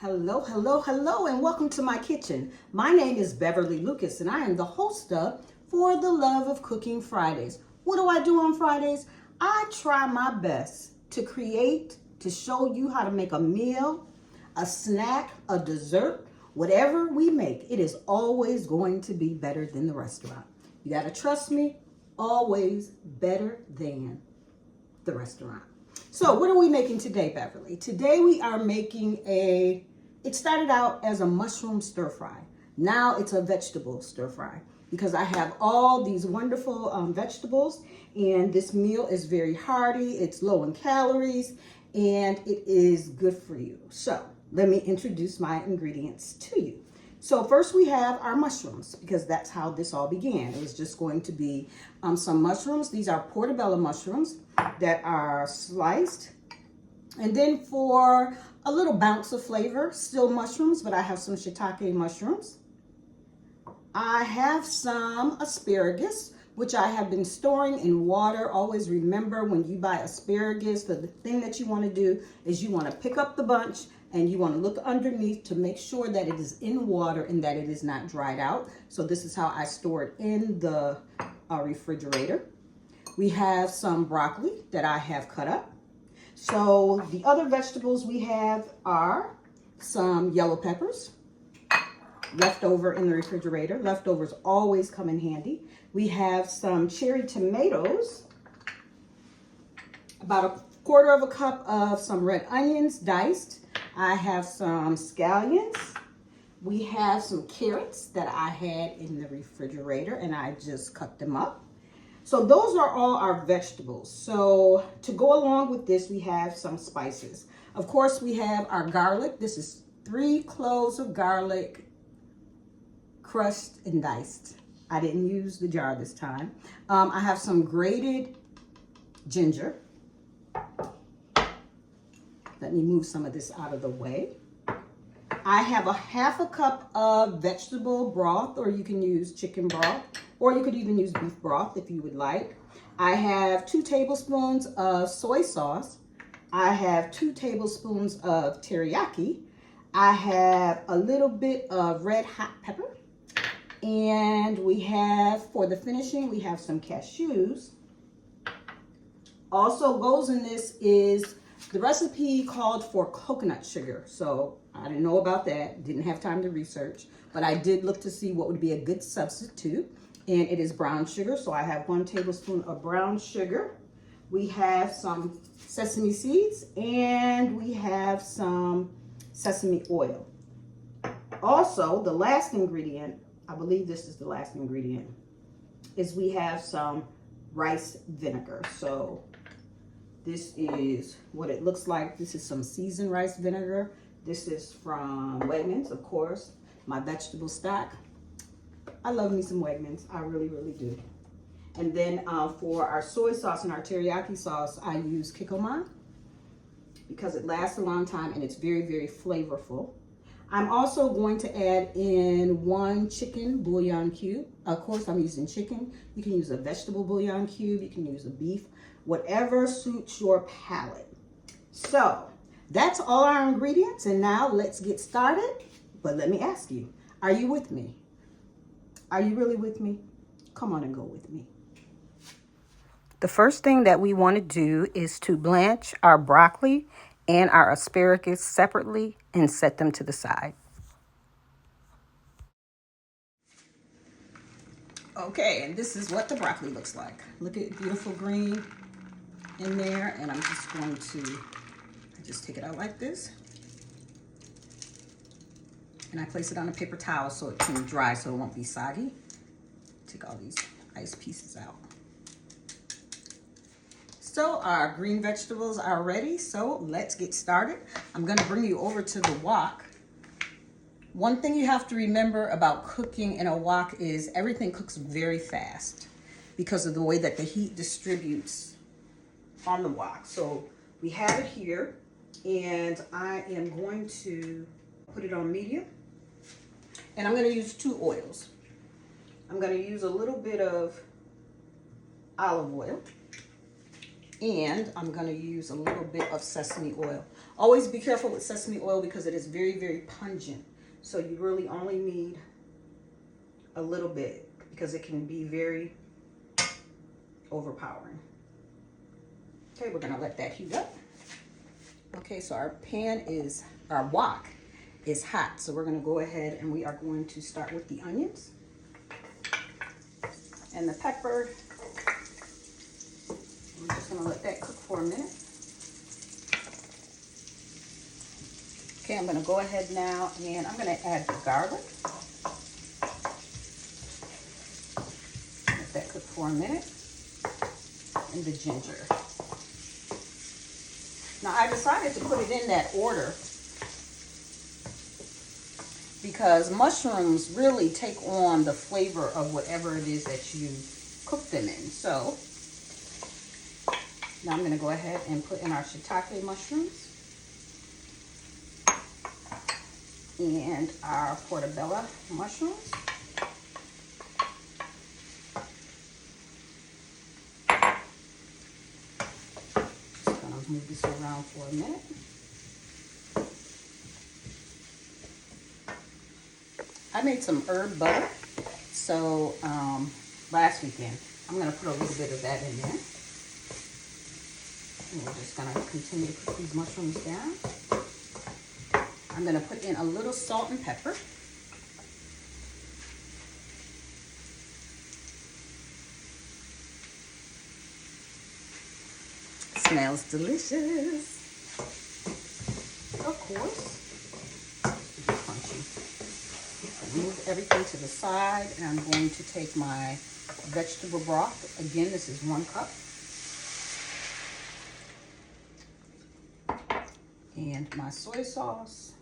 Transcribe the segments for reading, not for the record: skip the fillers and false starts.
Hello, hello, hello, and welcome to my kitchen. My name is Beverly Lucas, and I am the host of For the Love of Cooking Fridays. What do I do on Fridays? I try my best to show you how to make a meal, a snack, a dessert, whatever we make. It is always going to be better than the restaurant. You got to trust me, always better than the restaurant. So what are we making today, Beverly? Today we are making it started out as a mushroom stir fry. Now it's a vegetable stir fry because I have all these wonderful vegetables, and this meal is very hearty, it's low in calories, and it is good for you. So let me introduce my ingredients to you. So first we have our mushrooms, because that's how this all began. It was just going to be some mushrooms. These are portobello mushrooms that are sliced. And then for a little bounce of flavor, still mushrooms, but I have some shiitake mushrooms. I have some asparagus, which I have been storing in water. Always remember, when you buy asparagus, the thing that you want to do is you want to pick up the bunch and you want to look underneath to make sure that it is in water and that it is not dried out. So this is how I store it in the refrigerator. We have some broccoli that I have cut up. So the other vegetables we have are some yellow peppers left over in the refrigerator. Leftovers always come in handy. We have some cherry tomatoes, about a quarter of a cup of some red onions diced. I have some scallions. We have some carrots that I had in the refrigerator and I just cut them up. So those are all our vegetables. So to go along with this, we have some spices. Of course, we have our garlic. This is 3 cloves of garlic, crushed and diced. I didn't use the jar this time. I have some grated ginger. Let me move some of this out of the way. I have a half a cup of vegetable broth, or you can use chicken broth, or you could even use beef broth if you would like. I have 2 tablespoons of soy sauce. I have 2 tablespoons of teriyaki. I have a little bit of red hot pepper. And we have, for the finishing, we have some cashews. Also goes in this is, the recipe called for coconut sugar. So I didn't know about that, didn't have time to research, but I did look to see what would be a good substitute. And it is brown sugar. So I have 1 tablespoon of brown sugar. We have some sesame seeds and we have some sesame oil. Also, the last ingredient, I believe this is the last ingredient, is we have some rice vinegar. So this is what it looks like. This is some seasoned rice vinegar. This is from Wegmans, of course. My vegetable stock. I love me some Wegmans. I really, really do. And then for our soy sauce and our teriyaki sauce, I use Kikkoman because it lasts a long time and it's very, very flavorful. I'm also going to add in 1 chicken bouillon cube. Of course, I'm using chicken. You can use a vegetable bouillon cube. You can use a beef, whatever suits your palate. So that's all our ingredients. And now let's get started. But let me ask you, are you with me? Are you really with me? Come on and go with me. The first thing that we want to do is to blanch our broccoli and our asparagus separately and set them to the side. Okay, and this is what the broccoli looks like. Look at beautiful green in there, and I'm just going to just take it out like this. And I place it on a paper towel so it can dry so it won't be soggy. Take all these ice pieces out. So our green vegetables are ready, so let's get started. I'm gonna bring you over to the wok. One thing you have to remember about cooking in a wok is everything cooks very fast because of the way that the heat distributes on the wok. So we have it here, and I am going to put it on medium. And I'm gonna use 2 oils. I'm gonna use a little bit of olive oil. And I'm going to use a little bit of sesame oil. Always be careful with sesame oil because it is very, very pungent. So you really only need a little bit because it can be very overpowering. Okay, we're going to let that heat up. Okay, so our wok is hot. So we're going to go ahead and we are going to start with the onions and the pepper. We're just going to let that cook for a minute. Okay, I'm going to go ahead now and I'm going to add the garlic. Let that cook for a minute. And the ginger. Now I decided to put it in that order because mushrooms really take on the flavor of whatever it is that you cook them in. So now I'm going to go ahead and put in our shiitake mushrooms and our portobello mushrooms. Just going to move this around for a minute. I made some herb butter, so last weekend. I'm going to put a little bit of that in there. And we're just going to continue to put these mushrooms down. I'm going to put in a little salt and pepper. Smells delicious. Of course. Crunchy. Move everything to the side, and I'm going to take my vegetable broth. Again, this is 1 cup. And my soy sauce.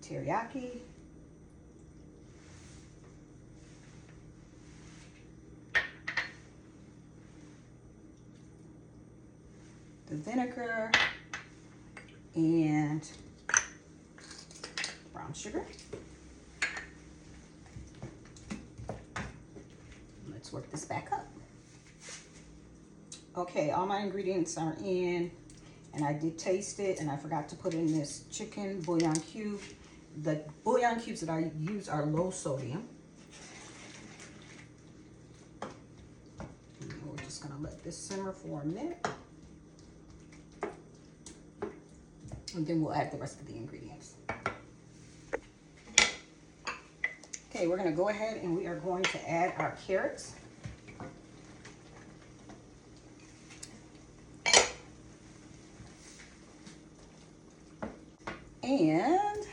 Teriyaki. The vinegar and brown sugar. Let's work this back up. Okay, all my ingredients are in, and I did taste it, and I forgot to put in this chicken bouillon cube. The bouillon cubes that I use are low sodium. And we're just gonna let this simmer for a minute. And then we'll add the rest of the ingredients. Okay, we're gonna go ahead and we are going to add our carrots. And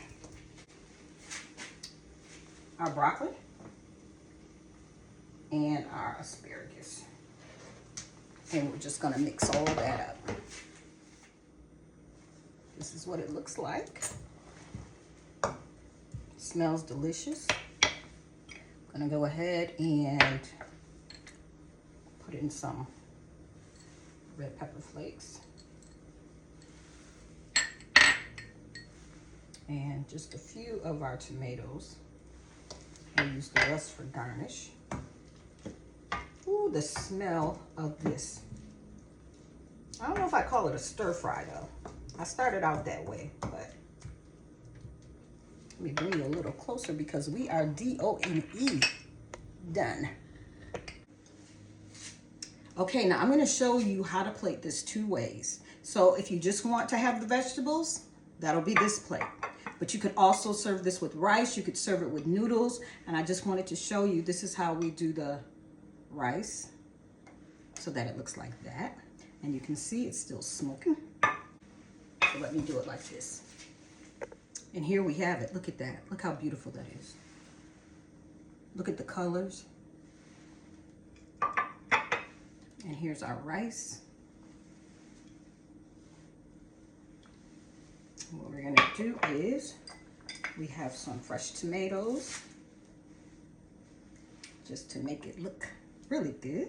our broccoli and our asparagus. And we're just gonna mix all of that up. This is what it looks like. Smells delicious. I'm gonna go ahead and put in some red pepper flakes. And just a few of our tomatoes. I'll use the rest for garnish. Ooh, the smell of this. I don't know if I call it a stir fry though. I started out that way, but let me bring you a little closer because we are D-O-N-E done. Okay, now I'm going to show you how to plate this 2 ways. So if you just want to have the vegetables, that'll be this plate. But you could also serve this with rice. You could serve it with noodles. And I just wanted to show you, this is how we do the rice so that it looks like that. And you can see it's still smoking. So let me do it like this. And here we have it. Look at that. Look how beautiful that is. Look at the colors. And here's our rice. What we're gonna do is, we have some fresh tomatoes, just to make it look really good.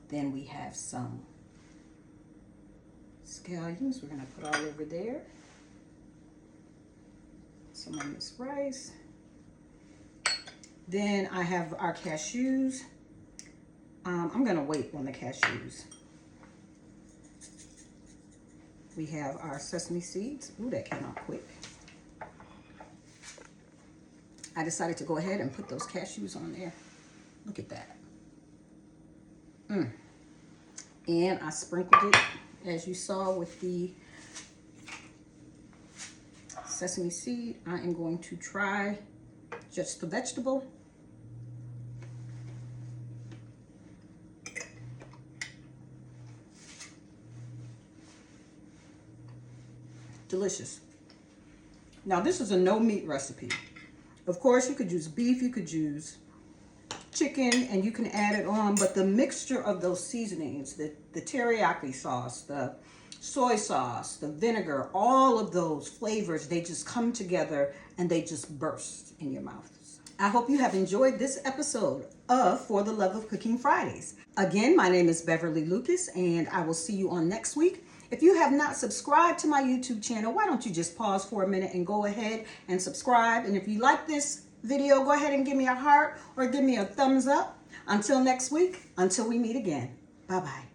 Then we have some scallions we're gonna put all over there. Some on this rice. Then I have our cashews I'm gonna wait on the cashews. We have our sesame seeds. Ooh, that came out quick. I decided to go ahead and put those cashews on there. Look at that. And I sprinkled it, as you saw, with the sesame seed. I am going to try just the vegetable. Delicious. Now this is a no meat recipe. Of course you could use beef, you could use chicken, and you can add it on, but the mixture of those seasonings, the teriyaki sauce, the soy sauce, the vinegar, all of those flavors, they just come together and they just burst in your mouth. I hope you have enjoyed this episode of For the Love of Cooking Fridays. Again, my name is Beverly Lucas, and I will see you on next week. If you have not subscribed to my YouTube channel, why don't you just pause for a minute and go ahead and subscribe? And if you like this video, go ahead and give me a heart or give me a thumbs up. Until next week, until we meet again. Bye-bye.